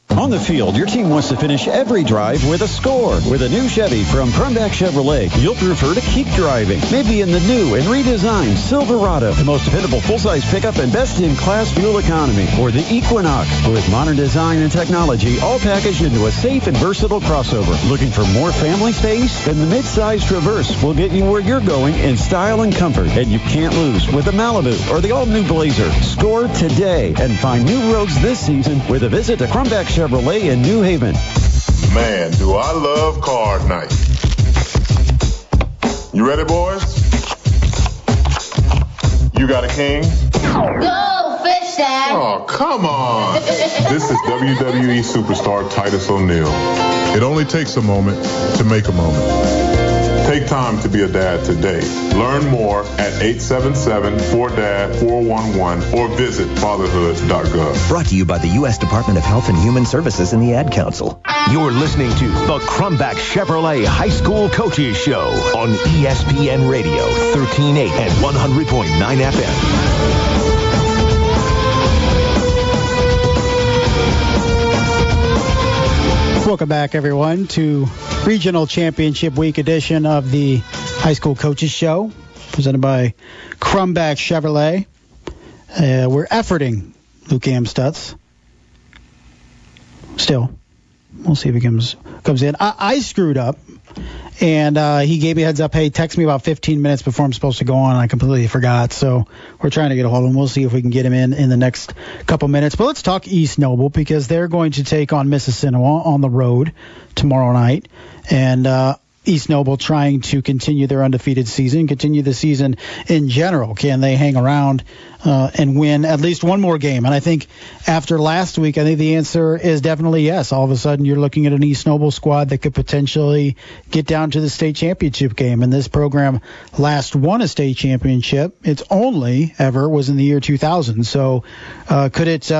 On the field, your team wants to finish every drive with a score. With a new Chevy from Crumback Chevrolet, you'll prefer to keep driving. Maybe in the new and redesigned Silverado, the most dependable full-size pickup and best-in-class fuel economy. Or the Equinox, with modern design and technology, all packaged into a safe and versatile crossover. Looking for more family space? Then the mid-size Traverse will get you where you're going in style and comfort. And you can't lose with the Malibu or the all-new Blazer. Score today and find new roads this season with a visit to Crumback Chevrolet in New Haven. Man, do I love card night. You ready, boys? You got a king? Go, fish, Dad. Oh, come on. This is WWE superstar Titus O'Neil. It only takes a moment to make a moment. Take time to be a dad today. Learn more at 877-4DAD-411 or visit fatherhood.gov. Brought to you by the U.S. Department of Health and Human Services and the Ad Council. You're listening to the Crumback Chevrolet High School Coaches Show on ESPN Radio, 1380 and 100.9 FM. Welcome back, everyone, to Regional Championship Week edition of the High School Coaches Show, presented by Crumback Chevrolet. We're efforting Luke Amstutz. Still, we'll see if he comes in. I screwed up, and he gave me a heads up. Hey, text me about 15 minutes before I'm supposed to go on. I completely forgot, so we're trying to get a hold of him. We'll see if we can get him in the next couple minutes. But let's talk East Noble, because they're going to take on Mississinawa on the road tomorrow night, and East Noble trying to continue their undefeated season, continue the season in general. Can they hang around and win at least one more game? And I think after last week, I think the answer is definitely yes. All of a sudden, you're looking at an East Noble squad that could potentially get down to the state championship game. And this program last won a state championship. Its only ever was in the year 2000. So could it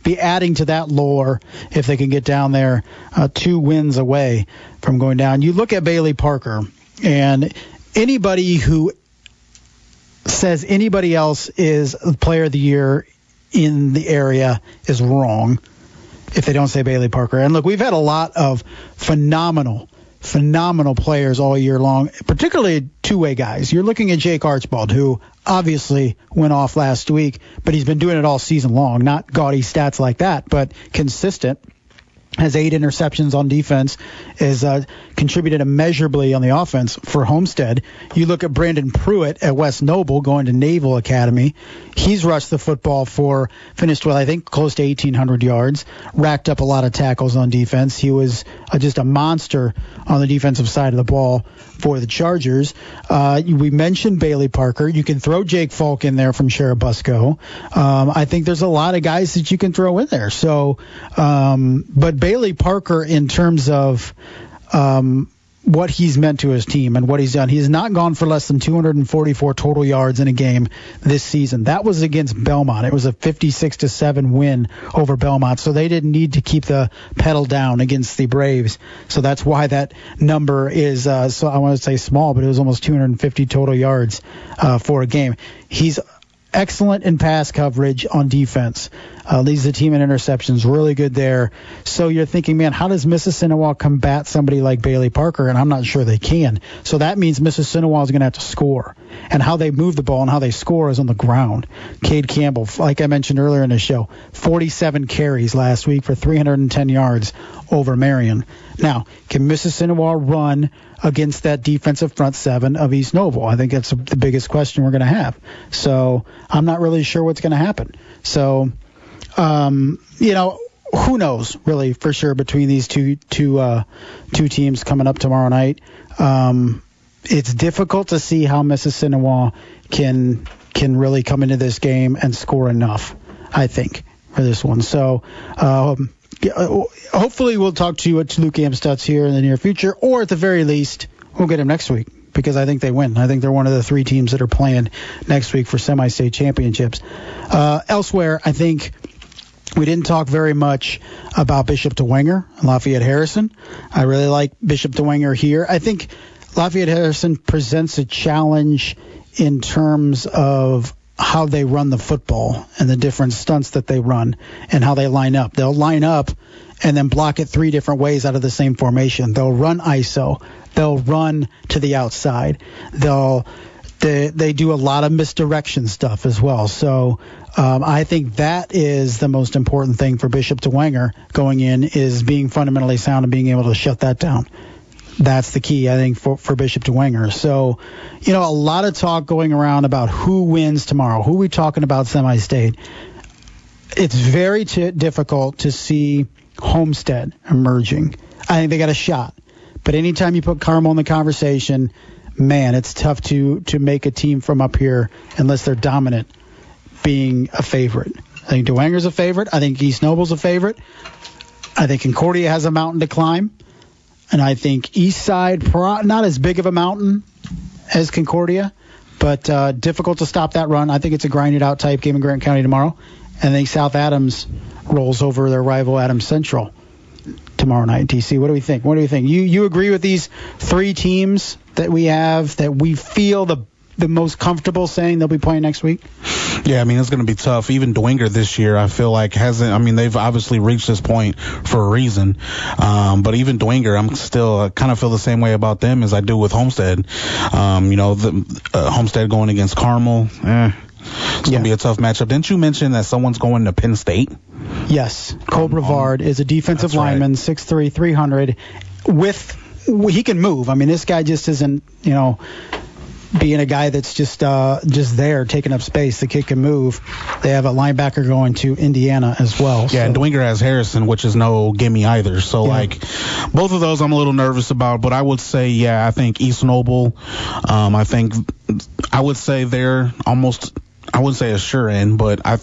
be adding to that lore if they can get down there 2 wins away from going down? You look at Bailey Parker, and anybody who says anybody else is player of the year in the area is wrong if they don't say Bailey Parker. And look, we've had a lot of phenomenal players all year long, particularly two-way guys. You're looking at Jake Archibald, who obviously went off last week, but he's been doing it all season long. Not gaudy stats like that, but consistent. has 8 interceptions on defense, is contributed immeasurably on the offense for Homestead. You look at Brandon Pruitt at West Noble going to Naval Academy. He's rushed the football finished with, I think, close to 1,800 yards, racked up a lot of tackles on defense. He was just a monster on the defensive side of the ball for the Chargers. We mentioned Bailey Parker. You can throw Jake Falk in there from Cherubusco. I think there's a lot of guys that you can throw in there. So, but Bailey Parker, in terms of what he's meant to his team and what he's done, he's not gone for less than 244 total yards in a game this season. That was against Belmont. It was a 56-7 win over Belmont, so they didn't need to keep the pedal down against the Braves. So that's why that number is, so I want to say small, but it was almost 250 total yards for a game. He's excellent in pass coverage on defense. Leads the team in interceptions. Really good there. So you're thinking, man, how does Mississinawa combat somebody like Bailey Parker? And I'm not sure they can. So that means Mississinawa is going to have to score. And how they move the ball and how they score is on the ground. Cade Campbell, like I mentioned earlier in the show, 47 carries last week for 310 yards over Marion. Now, can Mississinawa run against that defensive front seven of East Noble? I think that's the biggest question we're going to have. So I'm not really sure what's going to happen. So, who knows really for sure between these two teams coming up tomorrow night. It's difficult to see how Mississinawa can really come into this game and score enough, I think, for this one. So, hopefully we'll talk to Luke Amstutz here in the near future, or at the very least, we'll get him next week, because I think they win. I think they're one of the 3 teams that are playing next week for semi-state championships. Elsewhere, I think we didn't talk very much about Bishop DeWenger and Lafayette Harrison. I really like Bishop DeWenger here. I think Lafayette Harrison presents a challenge in terms of how they run the football and the different stunts that they run and how they line up. They'll line up and then block it 3 different ways out of the same formation. They'll run ISO. They'll run to the outside. They do a lot of misdirection stuff as well. So I think that is the most important thing for Bishop DeWenger going in, is being fundamentally sound and being able to shut that down. That's the key, I think, for Bishop DeWenger. So, a lot of talk going around about who wins tomorrow. Who are we talking about semi-state? It's very difficult to see Homestead emerging. I think they got a shot. But anytime you put Carmel in the conversation, man, it's tough to make a team from up here unless they're dominant being a favorite. I think DeWenger's a favorite. I think East Noble's a favorite. I think Concordia has a mountain to climb. And I think Eastside, not as big of a mountain as Concordia, but difficult to stop that run. I think it's a grinded-out type game in Grant County tomorrow. And I think South Adams rolls over their rival Adams Central tomorrow night. TC, what do we think? You agree with these 3 teams that we have that we feel the most comfortable saying they'll be playing next week? Yeah, it's going to be tough. Even Dwenger this year, I feel like they've obviously reached this point for a reason. But even Dwenger, I'm still kind of feel the same way about them as I do with Homestead. Homestead going against Carmel, it's going to be a tough matchup. Didn't you mention that someone's going to Penn State? Yes. Cole Brevard is a defensive lineman, 6'3", 300. He can move. This guy just isn't, being a guy that's just there taking up space. The kid can move. They have a linebacker going to Indiana as well. Yeah, and Dwenger has Harrison, which is no gimme either. So, both of those I'm a little nervous about. But I would say, I think East Noble, I would say they're almost, I wouldn't say a sure in, but I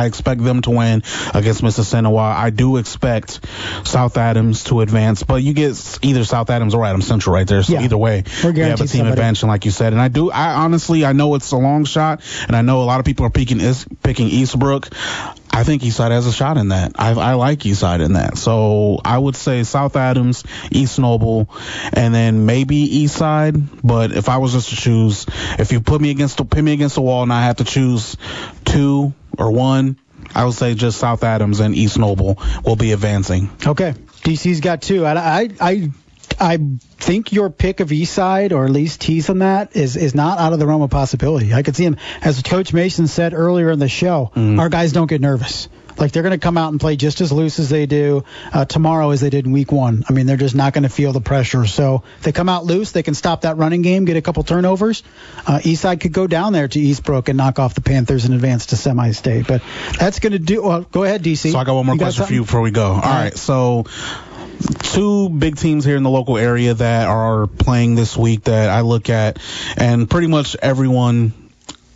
expect them to win against Mississinawa. I do expect South Adams to advance, but you get either South Adams or Adams Central right there. So either way, we have a team advantage, like you said. And I honestly know it's a long shot, and I know a lot of people are picking Eastbrook. I think Eastside has a shot in that. I like Eastside in that. So I would say South Adams, East Noble, and then maybe Eastside. But if I was just to choose, if you put me against the wall and I have to choose 2 or 1, I would say just South Adams and East Noble will be advancing. Okay. DC's got 2. I think your pick of Eastside, or at least tease on that, is not out of the realm of possibility. I could see him, as Coach Mason said earlier in the show, our guys don't get nervous. Like, they're going to come out and play just as loose as they do tomorrow as they did in week 1. I mean, they're just not going to feel the pressure. So if they come out loose, they can stop that running game, get a couple turnovers. Eastside could go down there to Eastbrook and knock off the Panthers and advance to semi-state. But that's going to do. Well, go ahead, DC. So I got one more question for you before we go. All right. So 2 big teams here in the local area that are playing this week that I look at, and pretty much everyone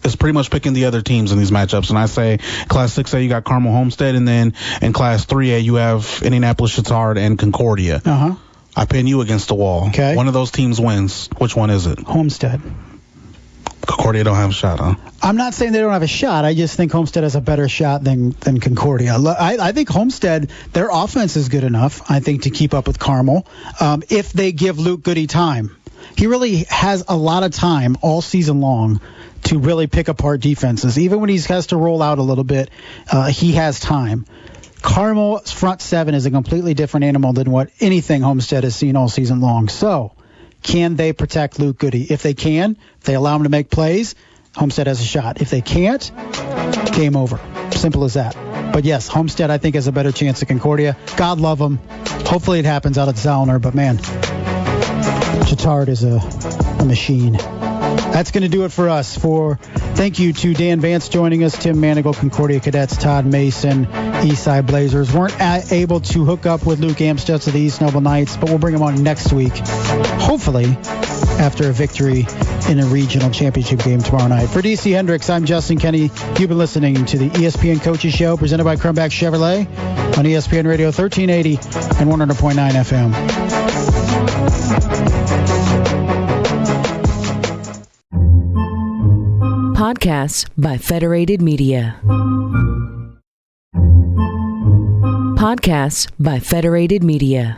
is pretty much picking the other teams in these matchups. And I say Class 6A, you got Carmel Homestead, and then in Class 3A, you have Indianapolis Chatard and Concordia. I pin you against the wall. Okay. One of those teams wins. Which one is it? Homestead. Concordia don't have a shot, huh? I'm not saying they don't have a shot. I just think Homestead has a better shot than Concordia. I think Homestead, their offense is good enough, I think, to keep up with Carmel if they give Luke Goody time. He really has a lot of time all season long to really pick apart defenses. Even when he has to roll out a little bit, he has time. Carmel's front 7 is a completely different animal than what anything Homestead has seen all season long. So, can they protect Luke Goody? If they can, if they allow him to make plays, Homestead has a shot. If they can't, game over. Simple as that. But yes, Homestead, I think, has a better chance at Concordia. God love them. Hopefully it happens out at Zellner, but man, Chatard is a machine. That's going to do it for us. Thank you to Dan Vance joining us, Tim Mannigel, Concordia Cadets, Todd Mason, Eastside Blazers. Weren't able to hook up with Luke Amstutz of the East Noble Knights, but we'll bring him on next week, hopefully after a victory in a regional championship game tomorrow night. For DC Hendricks, I'm Justin Kenny. You've been listening to the ESPN Coaches Show presented by Crumback Chevrolet on ESPN Radio 1380 and 100.9 FM. Podcasts by Federated Media. Podcasts by Federated Media.